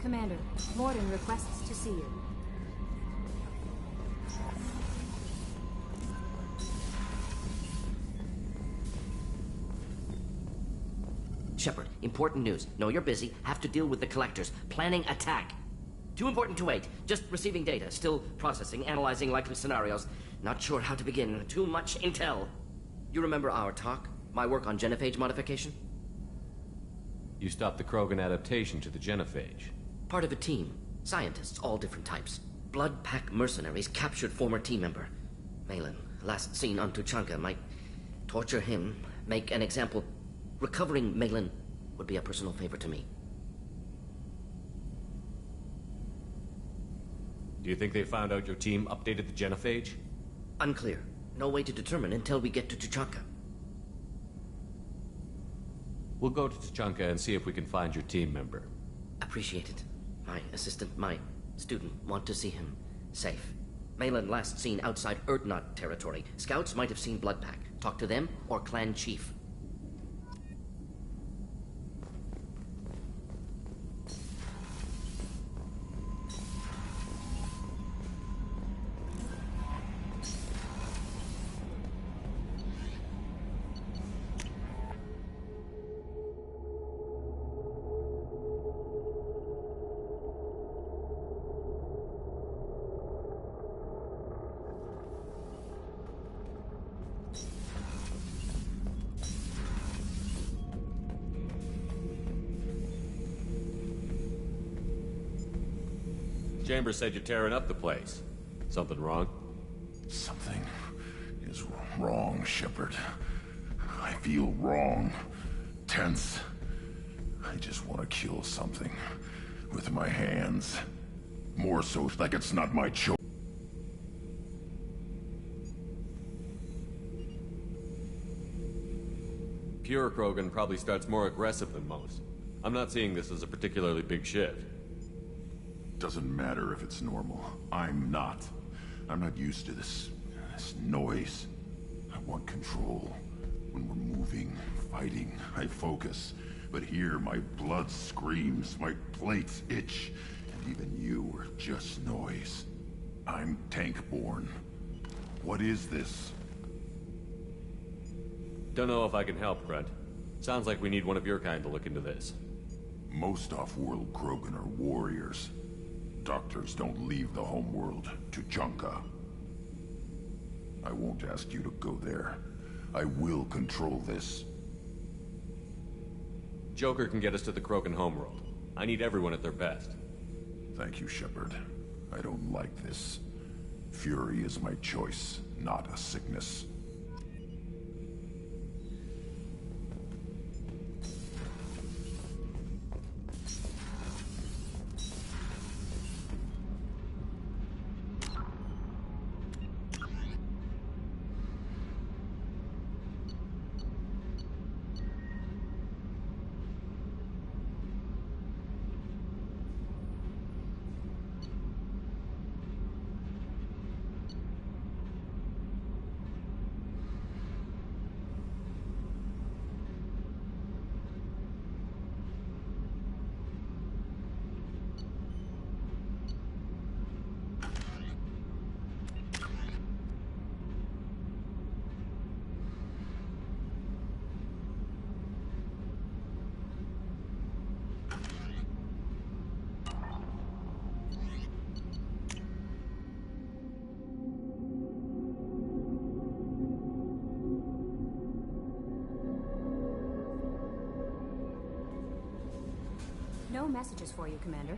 Commander, Morden requests to see you. Shepard, important news. Know you're busy. Have to deal with the collectors. Planning attack. Too important to wait. Just receiving data. Still processing, analyzing likely scenarios. Not sure how to begin. Too much intel. You remember our talk? My work on genophage modification? You stopped the Krogan adaptation to the genophage. Part of a team. Scientists, all different types. Blood Pack mercenaries captured former team member. Malin, last seen on Tuchanka, might torture him, make an example. Recovering Malin would be a personal favor to me. Do you think they found out your team updated the genophage? Unclear. No way to determine until we get to Tuchanka. We'll go to Tuchanka and see if we can find your team member. Appreciate it. My assistant, my student, want to see him safe. Malin last seen outside Erdnot territory. Scouts might have seen Blood Pack. Talk to them or clan chief. Chambers said you're tearing up the place. Something wrong? Something is wrong, Shepard. I feel wrong. Tense. I just want to kill something. With my hands. More so, like it's not my choice. Pure Krogan probably starts more aggressive than most. I'm not seeing this as a particularly big shift. Doesn't matter if it's normal. I'm not. I'm not used to this noise. I want control. When we're moving, fighting, I focus. But here, my blood screams, my plates itch, and even you are just noise. I'm tank-born. What is this? Don't know if I can help, Grunt. Sounds like we need one of your kind to look into this. Most off-world Krogan are warriors. Doctors don't leave the homeworld, Tuchanka. I won't ask you to go there. I will control this. Joker can get us to the Krogan homeworld. I need everyone at their best. Thank you, Shepard. I don't like this. Fury is my choice, not a sickness. No messages for you, Commander.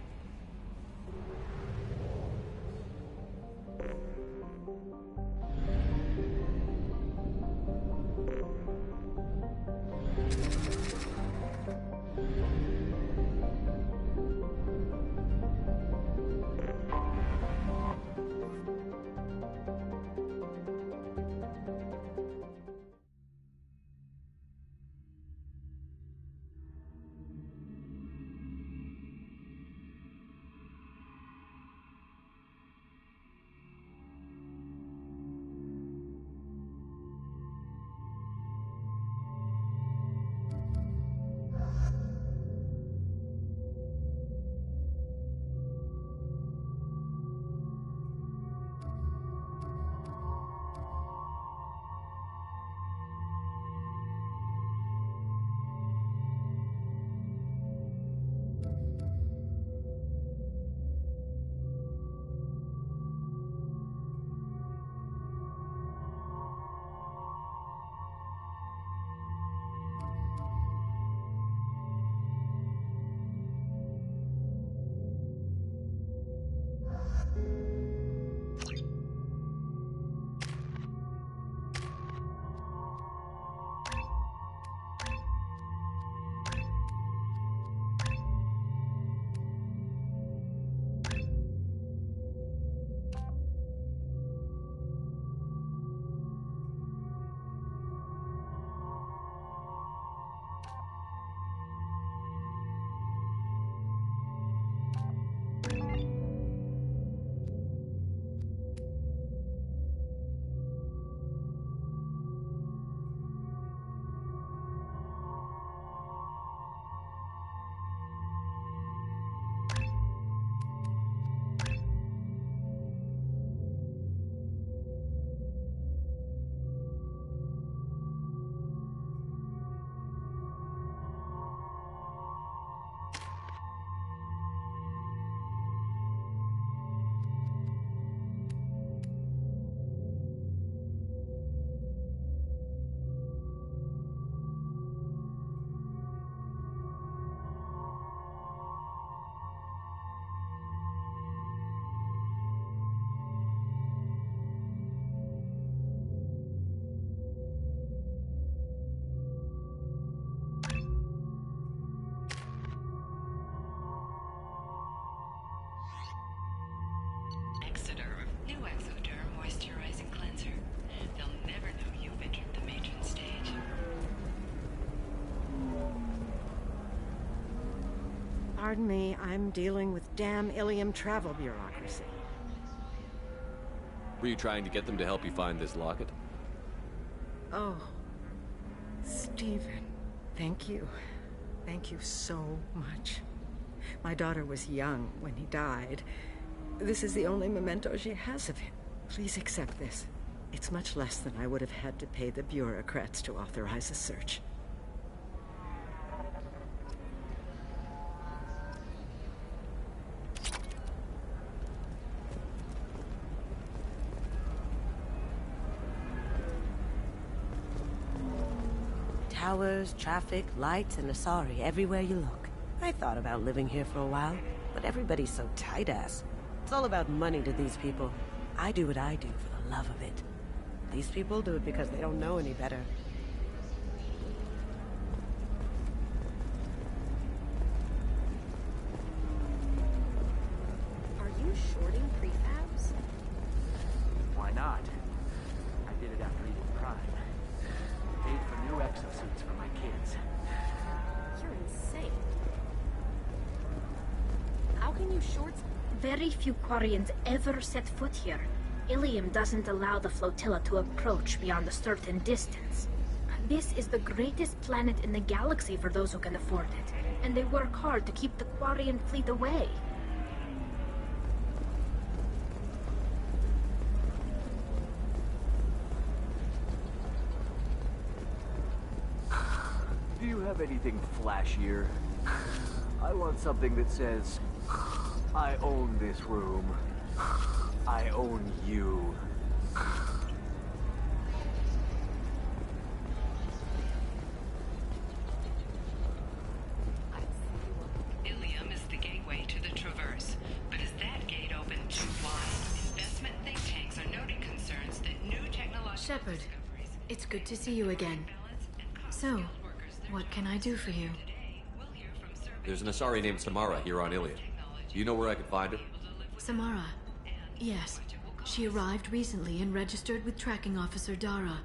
Pardon me, I'm dealing with damn Ilium travel bureaucracy. Were you trying to get them to help you find this locket? Oh, Stephen, thank you. Thank you so much. My daughter was young when he died. This is the only memento she has of him. Please accept this. It's much less than I would have had to pay the bureaucrats to authorize a search. Towers, traffic, lights, and Asari everywhere you look. I thought about living here for a while, but everybody's so tight-ass. It's all about money to these people. I do what I do for the love of it. These people do it because they don't know any better. Are you shorting prefabs? Why not? I did it after eating Prime. Paid for new exosuits for my kids. You're insane. How can you short... Very few Quarians ever set foot here. Ilium doesn't allow the flotilla to approach beyond a certain distance. This is the greatest planet in the galaxy for those who can afford it, and they work hard to keep the Quarian fleet away. Do you have anything flashier? I want something that says, I own this room. I own you. Ilium is the gateway to the Traverse, but as that gate opened too wide, investment think tanks are noting concerns that new technological Shepard, discoveries it's good to see you again. So, what can I do for you? There's an Asari named Samara here on Iliad. Do you know where I can find her? Samara. Yes. She arrived recently and registered with Tracking Officer Dara.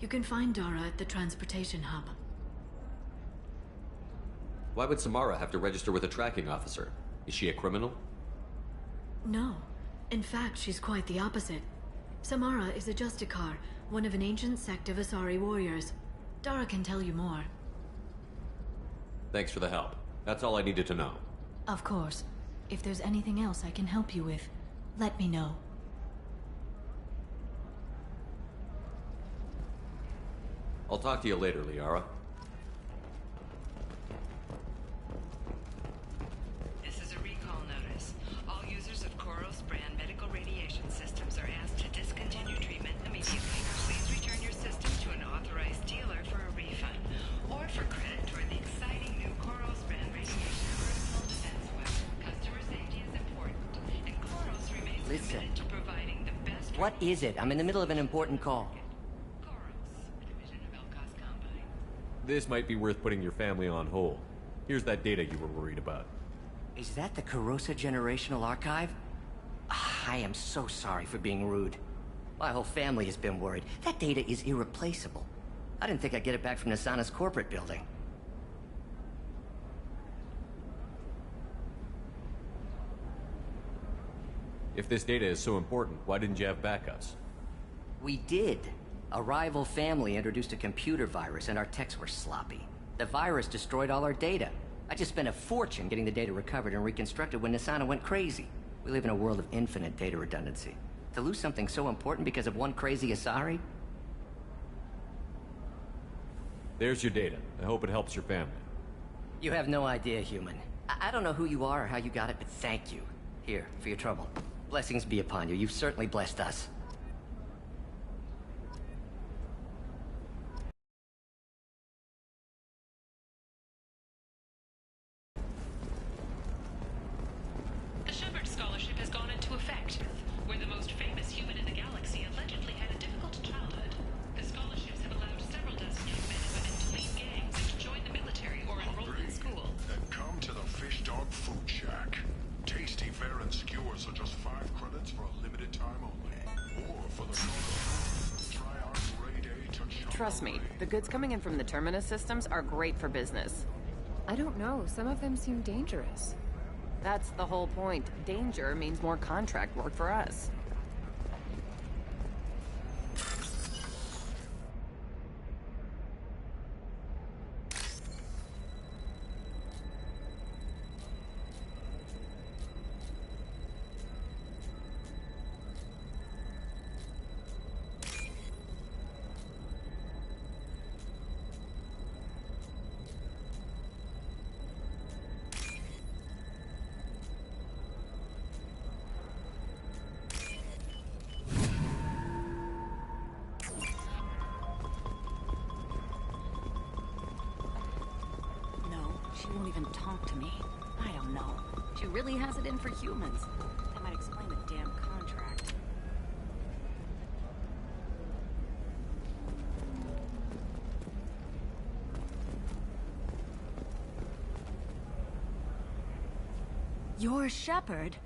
You can find Dara at the transportation hub. Why would Samara have to register with a tracking officer? Is she a criminal? No. In fact, she's quite the opposite. Samara is a Justicar, one of an ancient sect of Asari warriors. Dara can tell you more. Thanks for the help. That's all I needed to know. Of course. If there's anything else I can help you with, let me know. I'll talk to you later, Liara. This is a recall notice. All users of Koros brand medical radiation systems are asked to discontinue treatment immediately. Please return your system to an authorized dealer for a refund, or for credit toward the exciting new Koros brand radiation personal defense weapon. Customer safety is important, and Koros remains committed to providing the best... What is it? I'm in the middle of an important call. This might be worth putting your family on hold. Here's that data you were worried about. Is that the Karosa Generational Archive? I am so sorry for being rude. My whole family has been worried. That data is irreplaceable. I didn't think I'd get it back from Nasana's corporate building. If this data is so important, why didn't you have backups? We did. A rival family introduced a computer virus and our techs were sloppy. The virus destroyed all our data. I just spent a fortune getting the data recovered and reconstructed when Nasana went crazy. We live in a world of infinite data redundancy. To lose something so important because of one crazy Asari? There's your data. I hope it helps your family. You have no idea, human. I don't know who you are or how you got it, but thank you. Here, for your trouble. Blessings be upon you. You've certainly blessed us. The Shepard Scholarship has gone into effect. Where the most famous human in the galaxy allegedly had a difficult childhood, the scholarships have allowed several dozen young men and women to leave gangs and to join the military or enroll in school. Then come to the Fish Dog Food Shack. Tasty fare and skewers are just 5 credits for a limited time only. Or for the try our grade A to Trust me, the goods coming in from the Terminus systems are great for business. I don't know. Some of them seem dangerous. That's the whole point. Danger means more contract work for us. She won't even talk to me. I don't know. She really has it in for humans. That might explain the damn contract. You're Shepard.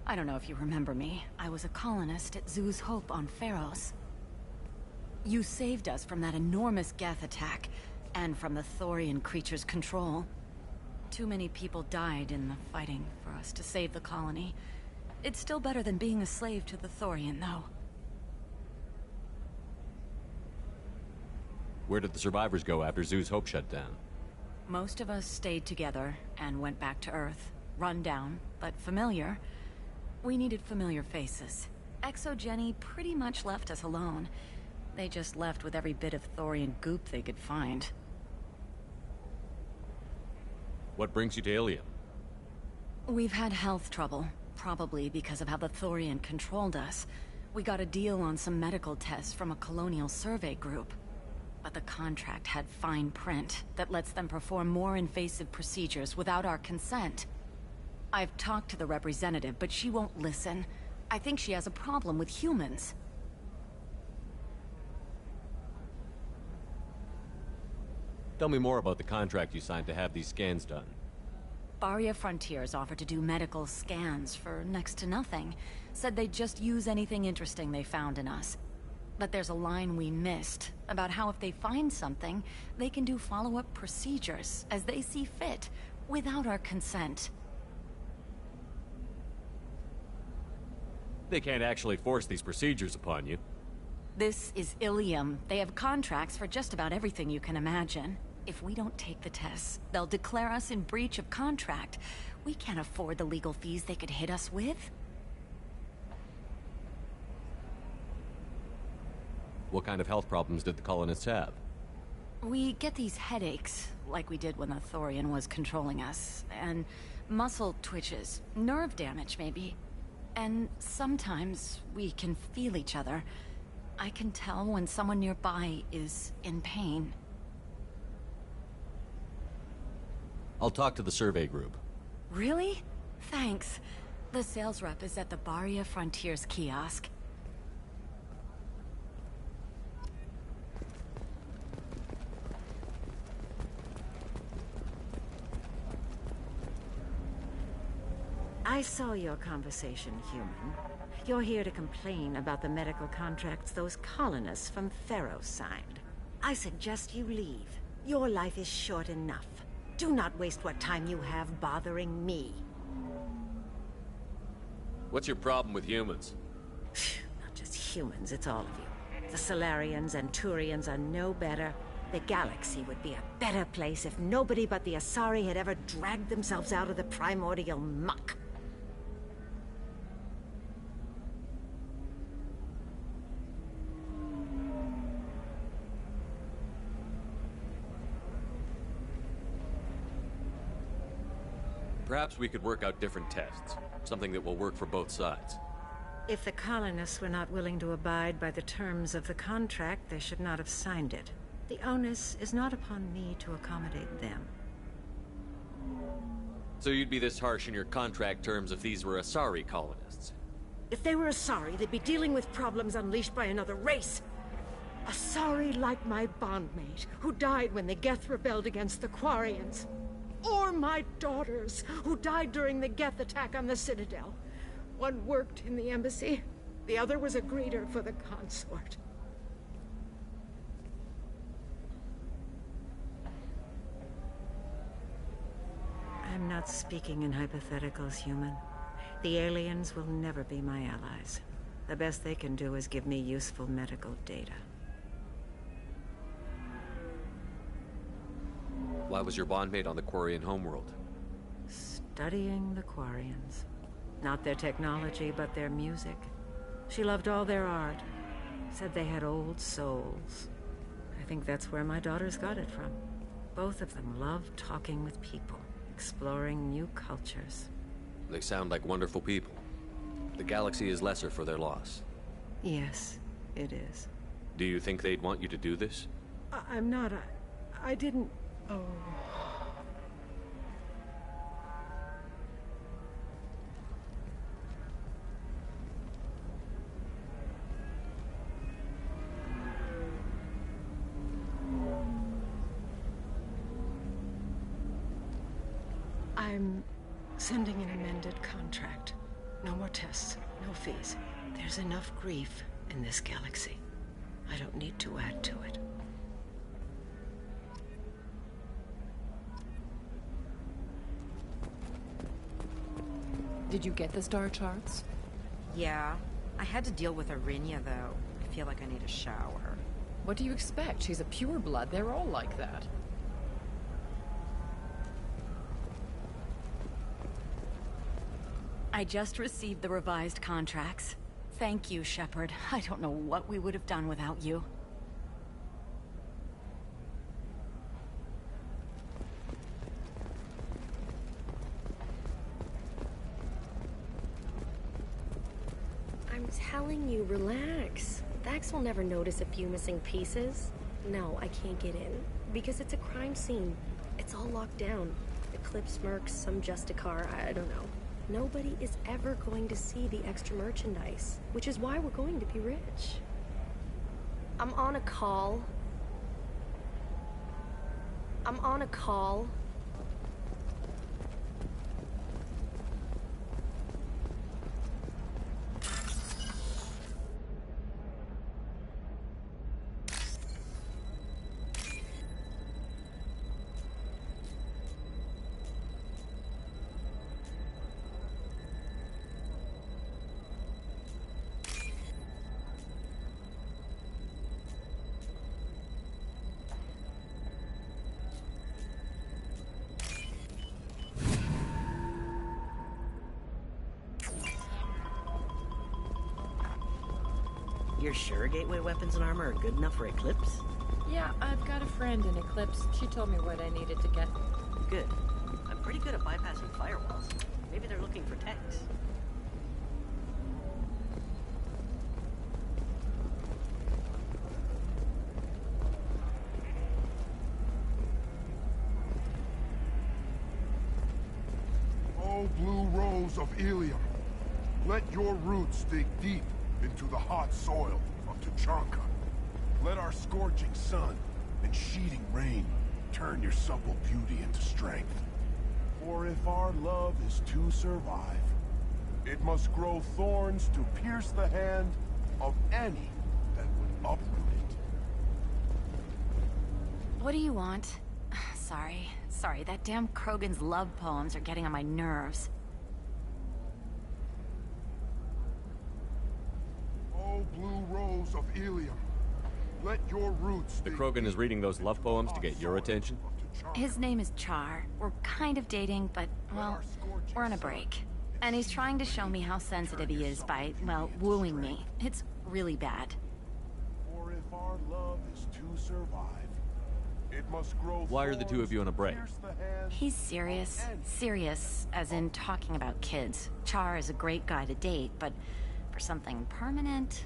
I don't know if you remember me. I was a colonist at Zoo's Hope on Pharos. You saved us from that enormous Geth attack, and from the Thorian creature's control. Too many people died in the fighting for us to save the colony. It's still better than being a slave to the Thorian, though. Where did the survivors go after Zoo's Hope shut down? Most of us stayed together and went back to Earth. Run down, but familiar. We needed familiar faces. Exogeny pretty much left us alone. They just left with every bit of Thorian goop they could find. What brings you to Ilium? We've had health trouble, probably because of how the Thorian controlled us. We got a deal on some medical tests from a colonial survey group. But the contract had fine print that lets them perform more invasive procedures without our consent. I've talked to the representative, but she won't listen. I think she has a problem with humans. Tell me more about the contract you signed to have these scans done. Barria Frontiers offered to do medical scans for next to nothing. Said they'd just use anything interesting they found in us. But there's a line we missed about how if they find something, they can do follow-up procedures as they see fit, without our consent. They can't actually force these procedures upon you. This is Ilium. They have contracts for just about everything you can imagine. If we don't take the tests, they'll declare us in breach of contract. We can't afford the legal fees they could hit us with. What kind of health problems did the colonists have? We get these headaches, like we did when the Thorian was controlling us, and muscle twitches, nerve damage maybe. And sometimes we can feel each other. I can tell when someone nearby is in pain. I'll talk to the survey group. Really? Thanks. The sales rep is at the Barria Frontiers kiosk. I saw your conversation, human. You're here to complain about the medical contracts those colonists from Pharos signed. I suggest you leave. Your life is short enough. Do not waste what time you have bothering me. What's your problem with humans? Not just humans, it's all of you. The Solarians and Turians are no better. The galaxy would be a better place if nobody but the Asari had ever dragged themselves out of the primordial muck. Perhaps we could work out different tests. Something that will work for both sides. If the colonists were not willing to abide by the terms of the contract, they should not have signed it. The onus is not upon me to accommodate them. So you'd be this harsh in your contract terms if these were Asari colonists? If they were Asari, they'd be dealing with problems unleashed by another race. Asari like my bondmate, who died when the Geth rebelled against the Quarians. Or my daughters, who died during the Geth attack on the Citadel. One worked in the embassy, the other was a greeter for the consort. I'm I'm not speaking in hypotheticals, human. The aliens will never be my allies. The best they can do is give me useful medical data. Why was your bondmate on the Quarian homeworld? Studying the Quarians. Not their technology, but their music. She loved all their art. Said they had old souls. I think that's where my daughters got it from. Both of them love talking with people, exploring new cultures. They sound like wonderful people. The galaxy is lesser for their loss. Yes, it is. Do you think they'd want you to do this? I'm not. I didn't. Oh. I'm sending an amended contract. No more tests, no fees. There's enough grief in this galaxy. I don't need to add to it. Did you get the star charts? Yeah. I had to deal with Arinya, though. I feel like I need a shower. What do you expect? She's a pureblood. They're all like that. I just received the revised contracts. Thank you, Shepard. I don't know what we would have done without you. I'm telling you, relax. Vax will never notice a few missing pieces. No, I can't get in. Because it's a crime scene. It's all locked down. Eclipse mercs, some Justicar, I don't know. Nobody is ever going to see the extra merchandise, which is why we're going to be rich. I'm on a call. I'm on a call. You're sure gateway weapons and armor are good enough for Eclipse? Yeah, I've got a friend in Eclipse. She told me what I needed to get. Good. I'm pretty good at bypassing firewalls. Maybe they're looking for techs. Oh, blue rose of Ilium, let your roots dig deep into the hot soil of Tuchanka. Let our scorching sun and sheeting rain turn your supple beauty into strength. For if our love is to survive, it must grow thorns to pierce the hand of any that would uproot it. What do you want? Sorry, that damn Krogan's love poems are getting on my nerves. Oh, blue rose of Ilium, let your roots... The Krogan is reading those love poems to get your attention? His name is Char. We're kind of dating, but, well, we're on a break. And he's trying to show me how sensitive he is by, well, wooing me. It's really bad. For if our love is to survive, it must grow. Why are the two of you on a break? He's serious. Serious, as in talking about kids. Char is a great guy to date, but for something permanent...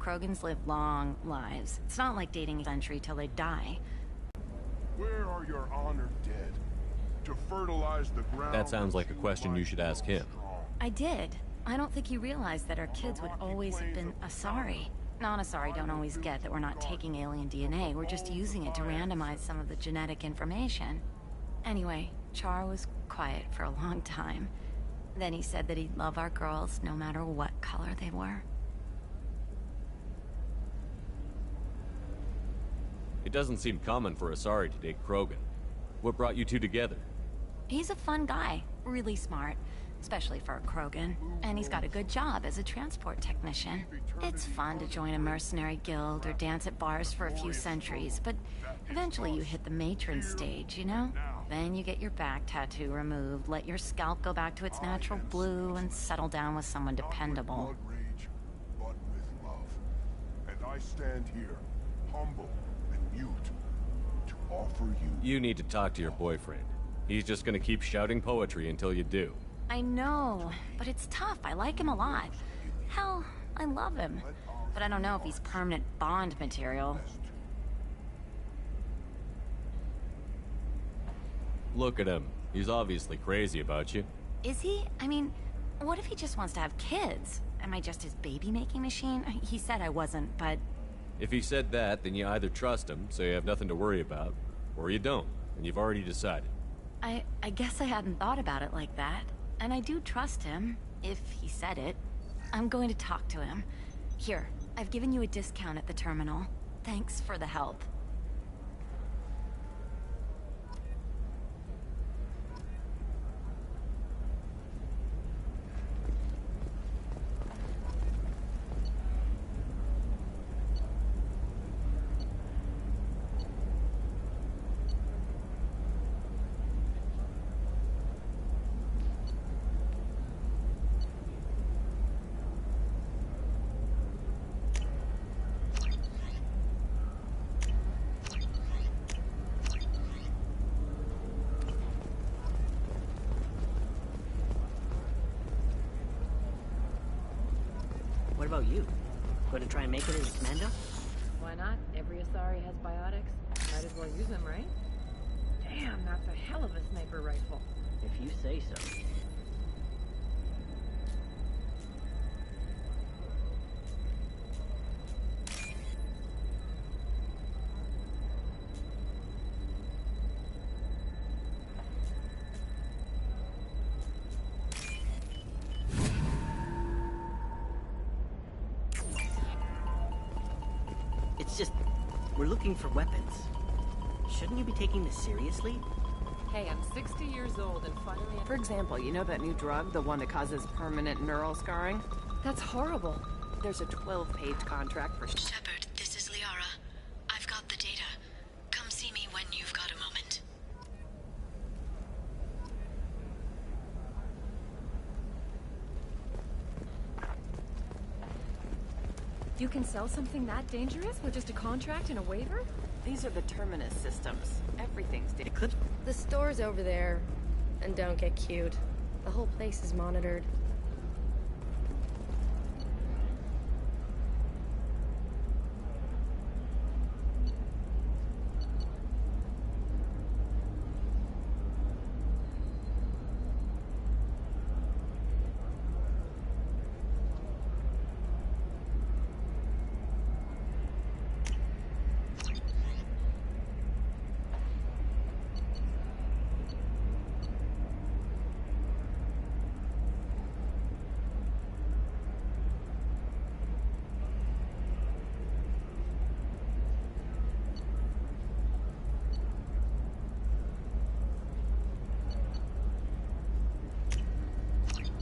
Krogans live long lives. It's not like dating a century till they die. Where are your honored dead? To fertilize the ground... That sounds like a question you should ask him. I did. I don't think he realized that our kids would always have been Asari. Non-Asari don't always get that we're not taking alien DNA, we're just using it to randomize some of the genetic information. Anyway, Char was quiet for a long time. Then he said that he'd love our girls no matter what color they were. It doesn't seem common for Asari to date Krogan. What brought you two together? He's a fun guy, really smart, especially for a Krogan. And he's got a good job as a transport technician. It's fun to join a mercenary guild or dance at bars for a few centuries, but eventually you hit the matron stage, you know? Then you get your back tattoo removed, let your scalp go back to its natural blue, and settle down with someone dependable. But with love. And I stand here, humble and mute, to offer you... You need to talk to your boyfriend. He's just gonna keep shouting poetry until you do. I know, but it's tough. I like him a lot. Hell, I love him. But I don't know if he's permanent Bond material. Look at him. He's obviously crazy about you. Is he? I mean, what if he just wants to have kids? Am I just his baby-making machine? He said I wasn't, but... If he said that, then you either trust him, so you have nothing to worry about, or you don't, and you've already decided. I guess I hadn't thought about it like that. And I do trust him, if he said it. I'm going to talk to him. Here, I've given you a discount at the terminal. Thanks for the help. What about you? Going to try and make it as Commando? Why not? Every Asari has biotics. Might as well use them, right? Damn, that's a hell of a sniper rifle. If you say so. It's just, we're looking for weapons. Shouldn't you be taking this seriously? Hey, I'm 60 years old and finally... For example, you know that new drug, the one that causes permanent neural scarring? That's horrible. There's a 12-page contract for... Shepard, this is Liara. I've got the data. Come see me when you've got a moment. You can sell something that dangerous with just a contract and a waiver? These are the Terminus systems. Everything's Eclipse? The store's over there. And don't get cute. The whole place is monitored.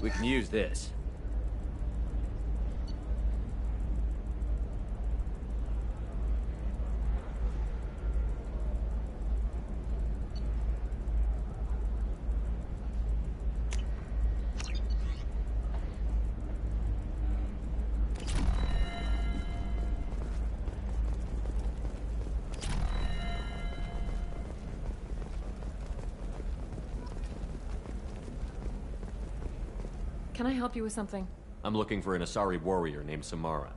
We can use this. Can I help you with something? I'm looking for an Asari warrior named Samara.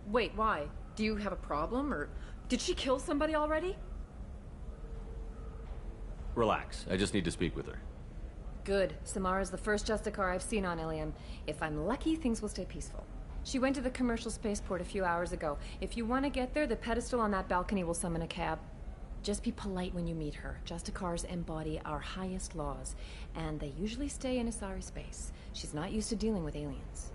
Wait, why? Do you have a problem, or... Did she kill somebody already? Relax, I just need to speak with her. Good. Samara's the first Justicar I've seen on Ilium. If I'm lucky, things will stay peaceful. She went to the commercial spaceport a few hours ago. If you want to get there, the pedestal on that balcony will summon a cab. Just be polite when you meet her. Justicars embody our highest laws, and they usually stay in Asari space. She's not used to dealing with aliens.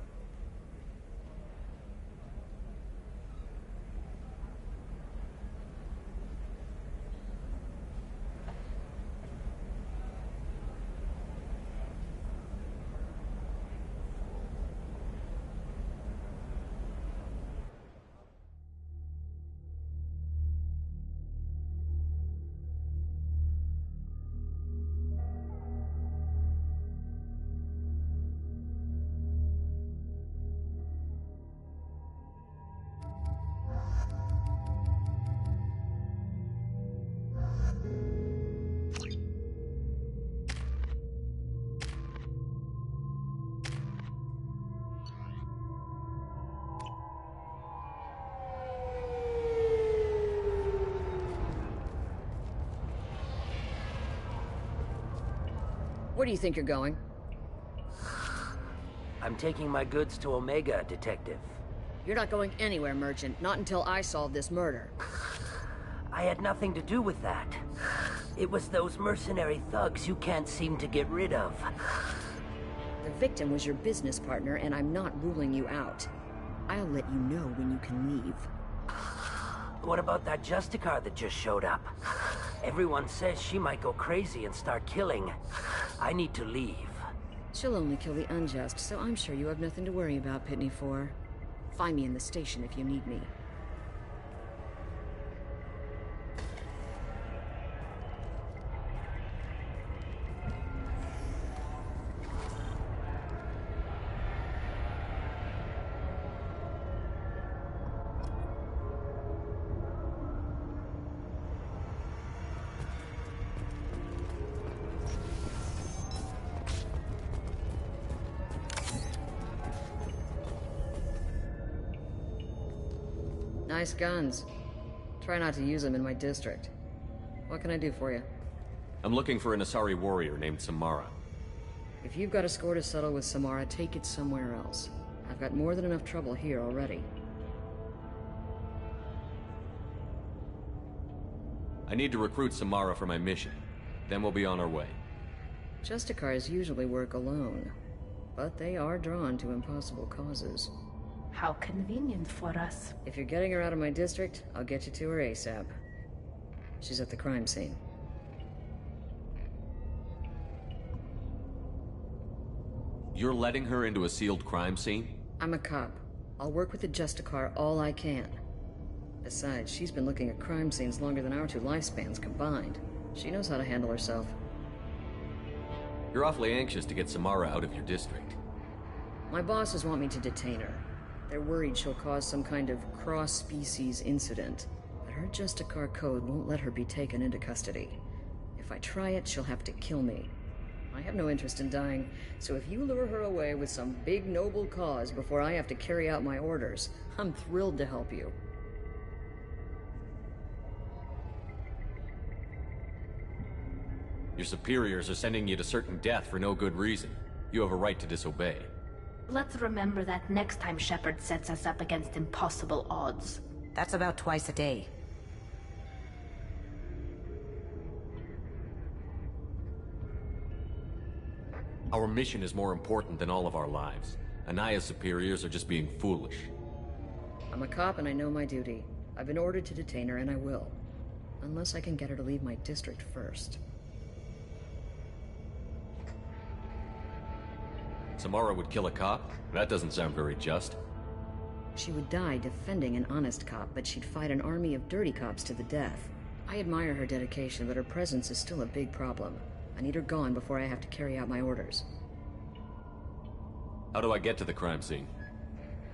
Where do you think you're going? I'm taking my goods to Omega, Detective. You're not going anywhere, Merchant. Not until I solve this murder. I had nothing to do with that. It was those mercenary thugs you can't seem to get rid of. The victim was your business partner, and I'm not ruling you out. I'll let you know when you can leave. What about that Justicar that just showed up? Everyone says she might go crazy and start killing. I need to leave. She'll only kill the unjust, so I'm sure you have nothing to worry about, Pitney 4. Find me in the station if you need me. Nice guns. Try not to use them in my district. What can I do for you? I'm looking for an Asari warrior named Samara. If you've got a score to settle with Samara, take it somewhere else. I've got more than enough trouble here already. I need to recruit Samara for my mission. Then we'll be on our way. Justicars usually work alone, but they are drawn to impossible causes. How convenient for us. If you're getting her out of my district, I'll get you to her ASAP. She's at the crime scene. You're letting her into a sealed crime scene? I'm a cop. I'll work with the Justicar all I can. Besides, she's been looking at crime scenes longer than our two lifespans combined. She knows how to handle herself. You're awfully anxious to get Samara out of your district. My bosses want me to detain her. They're worried she'll cause some kind of cross-species incident, but her Justicar code won't let her be taken into custody. If I try it, she'll have to kill me. I have no interest in dying, so if you lure her away with some big noble cause before I have to carry out my orders, I'm thrilled to help you. Your superiors are sending you to certain death for no good reason. You have a right to disobey. Let's remember that next time Shepard sets us up against impossible odds. That's about twice a day. Our mission is more important than all of our lives. Anaya's superiors are just being foolish. I'm a cop and I know my duty. I've been ordered to detain her and I will. Unless I can get her to leave my district first. Samara would kill a cop? That doesn't sound very just. She would die defending an honest cop, but she'd fight an army of dirty cops to the death. I admire her dedication, but her presence is still a big problem. I need her gone before I have to carry out my orders. How do I get to the crime scene?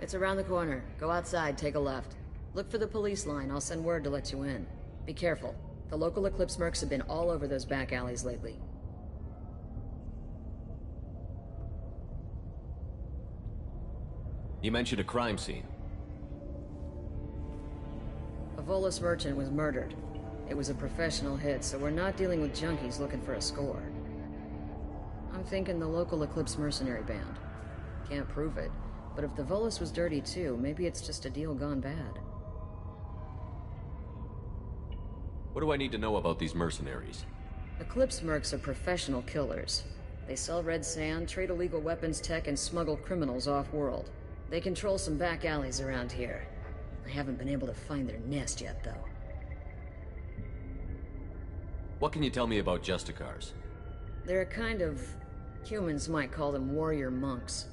It's around the corner. Go outside, take a left. Look for the police line. I'll send word to let you in. Be careful. The local Eclipse mercs have been all over those back alleys lately. You mentioned a crime scene. A Volus merchant was murdered. It was a professional hit, so we're not dealing with junkies looking for a score. I'm thinking the local Eclipse mercenary band. Can't prove it, but if the Volus was dirty too, maybe it's just a deal gone bad. What do I need to know about these mercenaries? Eclipse mercs are professional killers. They sell red sand, trade illegal weapons tech, and smuggle criminals off-world. They control some back alleys around here. I haven't been able to find their nest yet, though. What can you tell me about Justicars? They're a kind of... humans might call them warrior monks.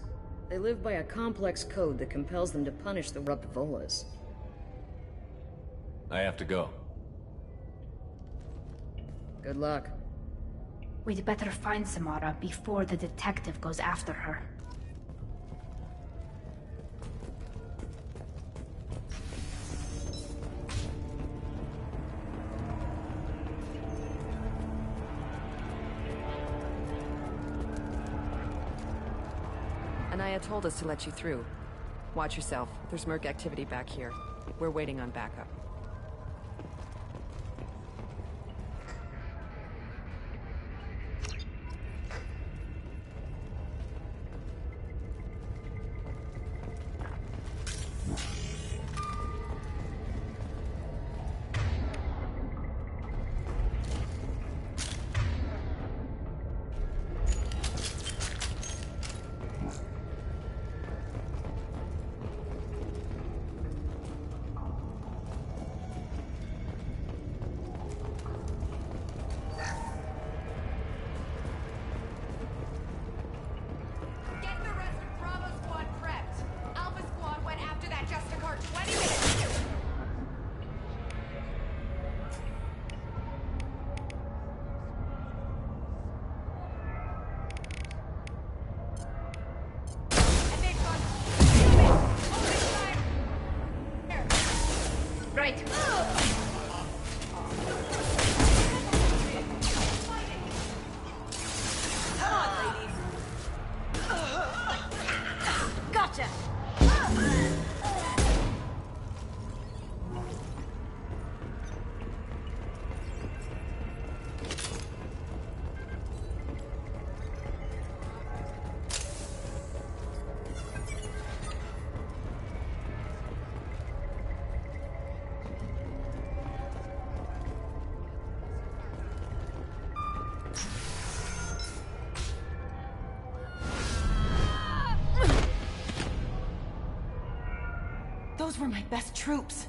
They live by a complex code that compels them to punish the corrupt Volas. I have to go. Good luck. We'd better find Samara before the detective goes after her. Anaya told us to let you through. Watch yourself. There's merc activity back here. We're waiting on backup. Gotcha! Those were my best troops.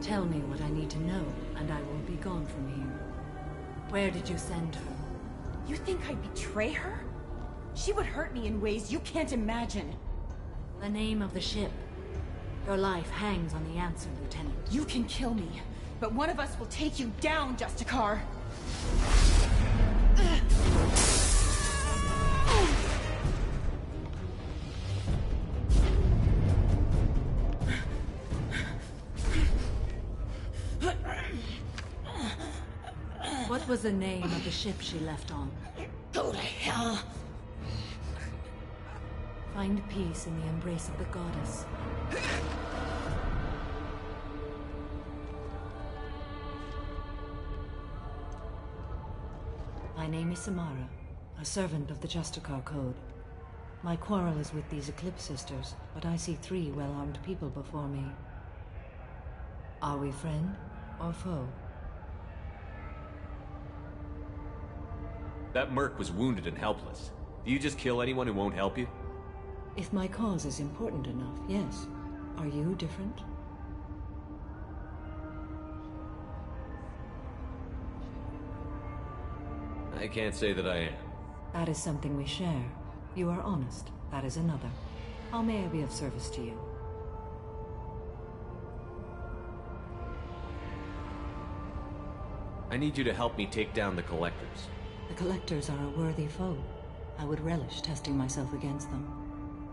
Tell me what I need to know, and I will be gone from here. Where did you send her? You think I'd betray her? She would hurt me in ways you can't imagine. The name of the ship. Your life hangs on the answer, Lieutenant. You can kill me, but one of us will take you down, Justicar. What was the name of the ship she left on? Go to hell. Find peace in the embrace of the goddess. My name is Samara, a servant of the Justicar Code. My quarrel is with these Eclipse Sisters, but I see 3 well-armed people before me. Are we friend or foe? That merc was wounded and helpless. Do you just kill anyone who won't help you? If my cause is important enough, yes. Are you different? I can't say that I am. That is something we share. You are honest. That is another. How may I be of service to you? I need you to help me take down the Collectors. The Collectors are a worthy foe. I would relish testing myself against them.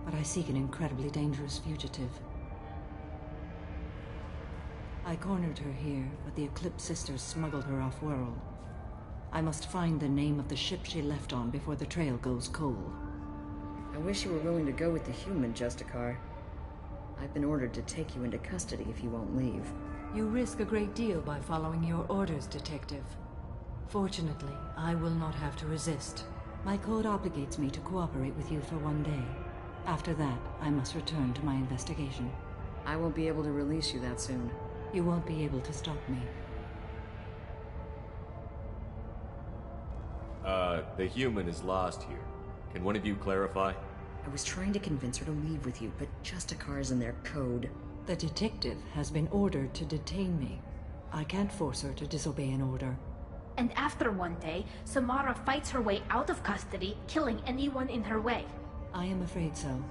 But I seek an incredibly dangerous fugitive. I cornered her here, but the Eclipse Sisters smuggled her off-world. I must find the name of the ship she left on before the trail goes cold. I wish you were willing to go with the human, Justicar. I've been ordered to take you into custody if you won't leave. You risk a great deal by following your orders, Detective. Fortunately, I will not have to resist. My code obligates me to cooperate with you for 1 day. After that, I must return to my investigation. I won't be able to release you that soon. You won't be able to stop me. The human is lost here. Can one of you clarify? I was trying to convince her to leave with you, but Justicar's in their code. The detective has been ordered to detain me. I can't force her to disobey an order. And after 1 day, Samara fights her way out of custody, killing anyone in her way. I am afraid so.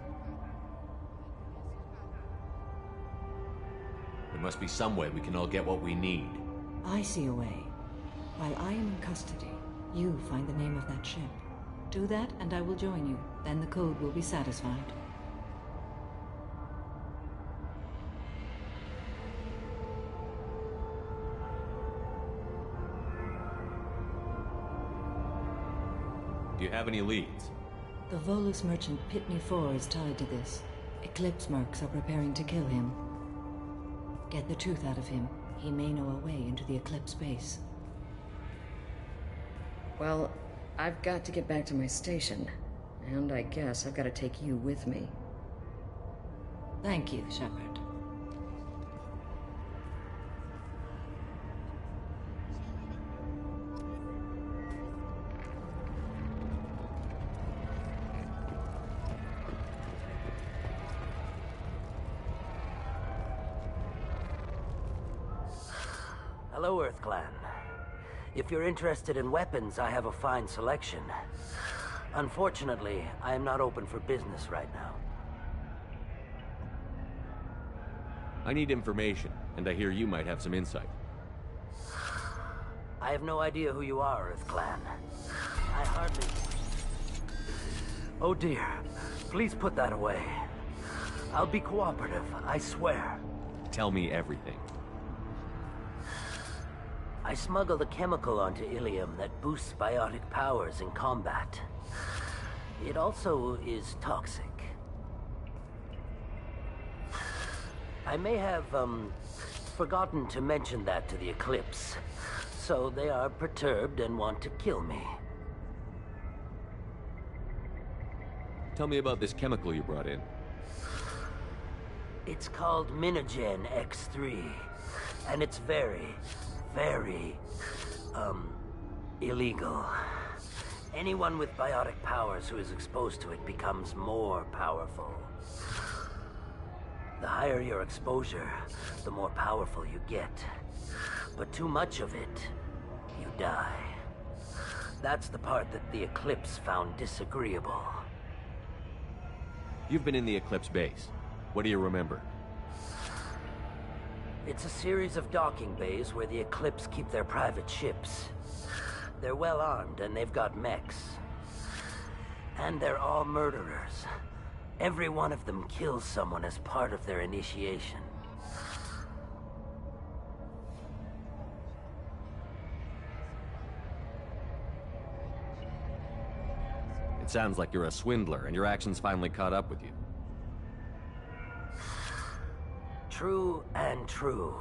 There must be some way we can all get what we need. I see a way. While I am in custody, you find the name of that ship. Do that and I will join you. Then the code will be satisfied. Do you have any leads? The Volus merchant Pitney 4 is tied to this. Eclipse mercs are preparing to kill him. Get the truth out of him. He may know a way into the Eclipse base. Well, I've got to get back to my station. And I guess I've got to take you with me. Thank you, Shepard. Hello, Earth Clan. If you're interested in weapons, I have a fine selection. Unfortunately, I am not open for business right now. I need information, and I hear you might have some insight. I have no idea who you are, Earth Clan. I hardly... Oh dear. Please put that away. I'll be cooperative, I swear. Tell me everything. I smuggled a chemical onto Ilium that boosts biotic powers in combat. It also is toxic. I may have, forgotten to mention that to the Eclipse, so they are perturbed and want to kill me. Tell me about this chemical you brought in. It's called Minogen X3, and it's very, very, illegal. Anyone with biotic powers who is exposed to it becomes more powerful. The higher your exposure, the more powerful you get. But too much of it, you die. That's the part that the Eclipse found disagreeable. You've been in the Eclipse base. What do you remember? It's a series of docking bays where the Eclipse keep their private ships. They're well armed and they've got mechs. And they're all murderers. Every one of them kills someone as part of their initiation. It sounds like you're a swindler and your actions finally caught up with you. True and true.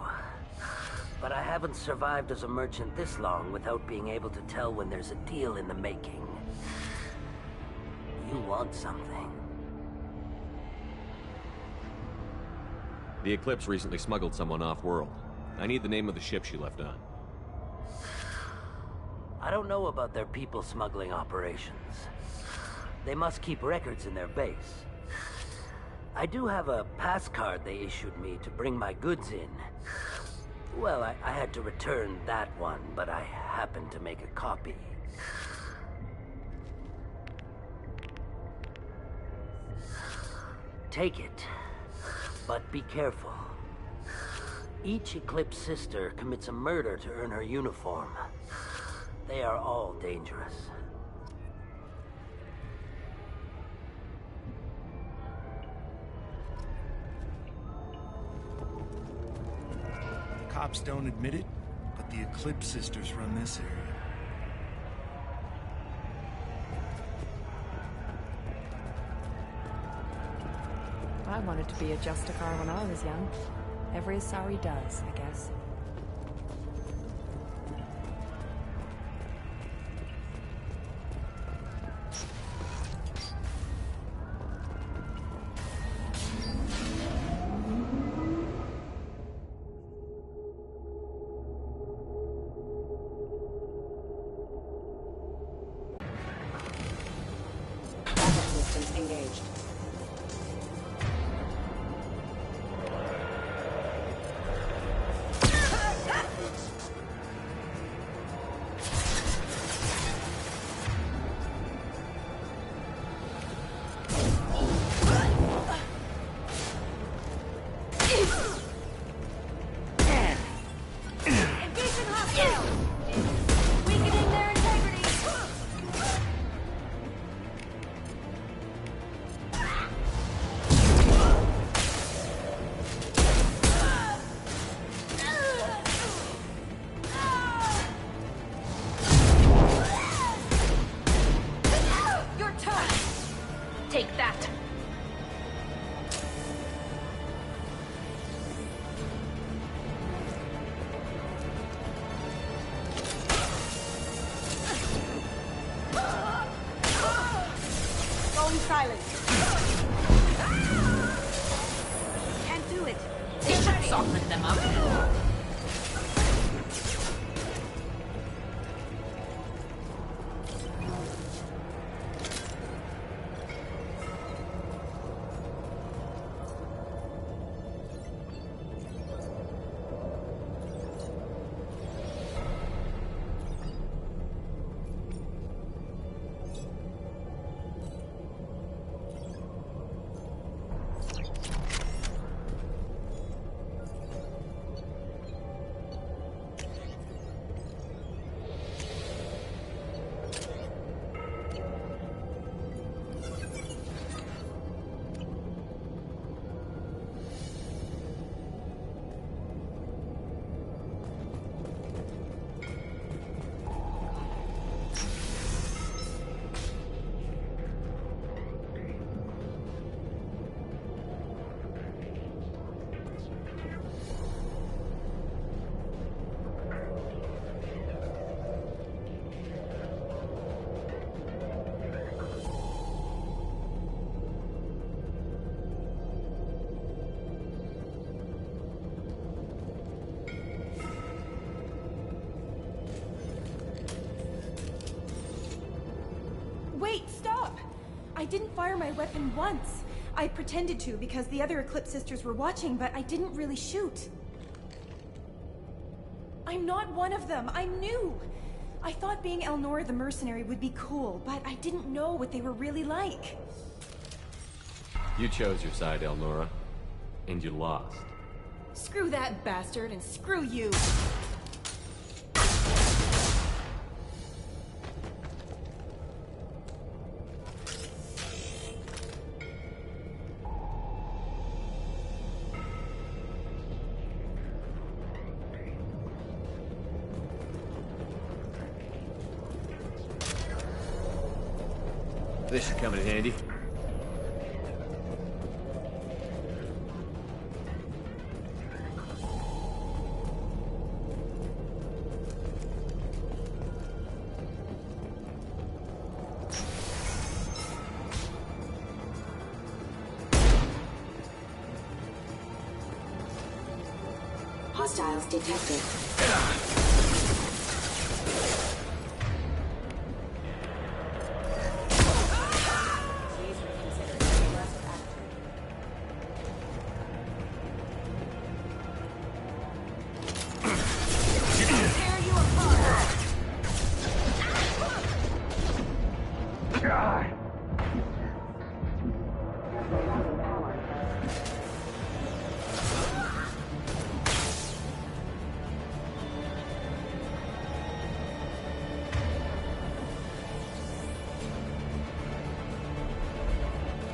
But I haven't survived as a merchant this long without being able to tell when there's a deal in the making. You want something. The Eclipse recently smuggled someone off-world. I need the name of the ship she left on. I don't know about their people smuggling operations. They must keep records in their base. I do have a pass card they issued me to bring my goods in. Well, I had to return that one, but I happened to make a copy. Take it, but be careful. Each Eclipse sister commits a murder to earn her uniform. They are all dangerous. Cops don't admit it, but the Eclipse sisters run this area. I wanted to be a Justicar when I was young. Every Asari does, I guess. Engaged. Take that. Going silent. Can't do it. They should soften them up. Wait, stop! I didn't fire my weapon once. I pretended to because the other Eclipse sisters were watching, but I didn't really shoot. I'm not one of them. I'm new. I thought being Elnora the mercenary would be cool, but I didn't know what they were really like. You chose your side, Elnora. And you lost. Screw that bastard, and screw you! This should come in handy. Hostiles detected.